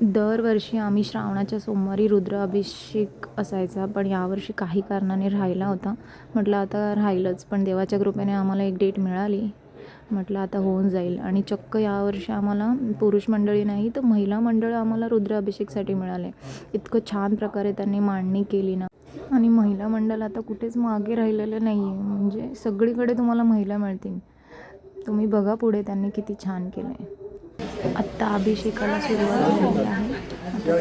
दरवर्षी आम्ही श्रावणाच्या सोमवारी रुद्राभिषेक असायचा, पण यावर्षी काही कारणाने राहिला होता. म्हटलं आता राहीलच, पण देवाच्या कृपेने आम्हाला एक डेट मिळाली. म्हटलं आता होऊन जाईल. आणि चक्क यावर्षी आम्हाला पुरुष मंडळी नाही तर महिला मंडळ आम्हाला रुद्राभिषेकसाठी मिळाले. इतकं छान प्रकारे त्यांनी मांडणी केली ना. आणि महिला मंडळ आता कुठेच मागे राहिलेलं नाही आहे, म्हणजे सगळीकडे तुम्हाला महिला मिळतील. तुम्ही बघा पुढे त्यांनी किती छान केलं आहे. आत्ता अभिषेकाला सुरुवात झालेली आहे. आता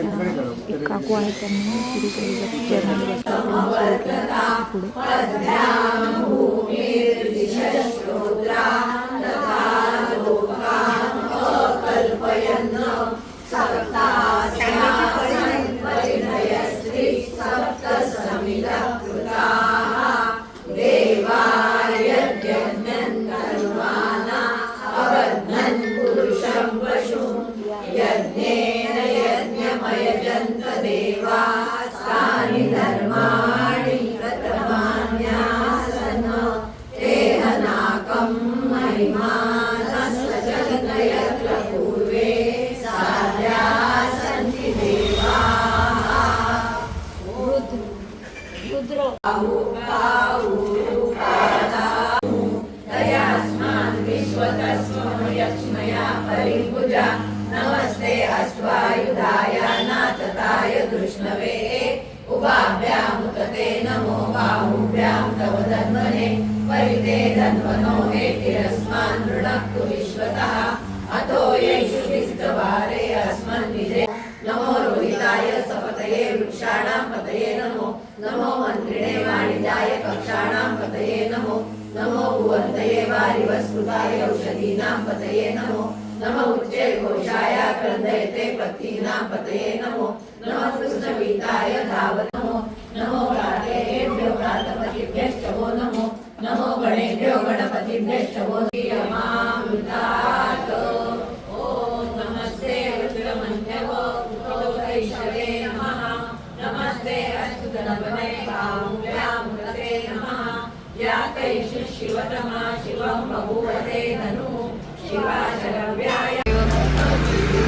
एक काकू आहेत, त्यांनी सुरू केलं, चरणी बसल्या पुढे. नमस्ते अश्वायुधाय नाथताय कृष्णवे उभाभ्यां मुतते नमो बाहुभ्यां तव धन्वने परिते धन्वनो हेतिरस्मान् नृणक्तु विश्वतः अतो येषु विस्तवारे अस्मन् निजे नमो रोहिताय सपतये वृक्षाणां पतये नमो नमो मन्त्रिणे वाणिजाय कक्षाणां पतये नमो नमो भुवन्तये वारिवस्कृताय औषधीनां पतये नमो नमो उच्चे घोषाय क्रन्दयते पत्नीनां पतये नमो नमः कृष्णवीताय धावत नमो नमो प्रातेभ्यो प्रातपतिभ्यश्च वो नमो नमो गणेभ्यो गणपतिभ्यश्च वो मामृतात् ॐ नमस्ते रुद्रमन्यवो उतोतैषवे नमः नमस्ते अच्युतनवने बाहुभ्यां मुदते नमः या कैषु शिवतमा शिवं बभूवते धनुः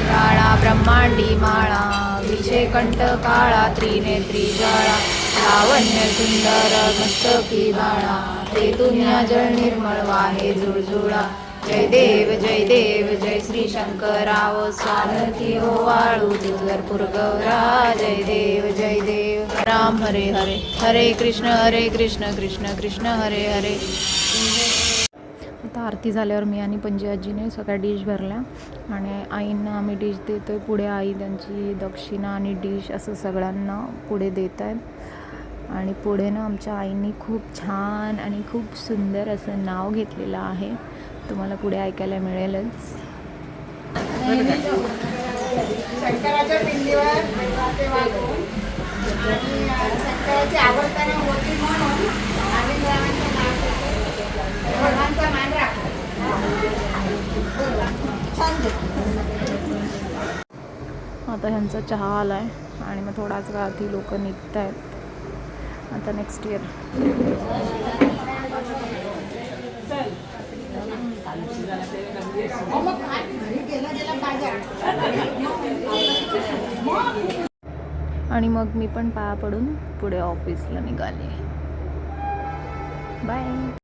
काळा ब्रह्मांडी माळा विषे कंठ काळा त्रिनेत्री ज्वाळा लावण्य सुंदर मस्तकी बाळा तेतुन्या जळ निर्मळ वाहे जुळजुळा जय देव जय श्री शंकराव स्वानती हो वाळू दुर्गरपूर गौरा जय देव राम हरे हरे हरे कृष्ण कृष्ण कृष्ण हरे हरे. आता आरती झाल्यावर मी आणि पणजी आजीने सगळ्या डिश भरल्या आणि आईंना आम्ही डिश देतो आहे. पुढे आई त्यांची दक्षिणा आणि डिश असं सगळ्यांना पुढे देत आहेत. आणि पुढे ना आमच्या आईंनी खूप छान आणि खूप सुंदर असं नाव घेतलेलं आहे, तुम्हाला पुढे ऐकायला मिळेलच. शंकराच्या पिंडीवर शंकराची आवडताना होती म्हणून आम्ही भगवानचा मान राखला. आता ह्यांचा चहा आलाय आणि मग थोडाच वेळात ही लोक निघत आहेत. आता नेक्स्ट इयर आणि मग मी पण पाया पडून पुढे ऑफिसला निघाले. बाय.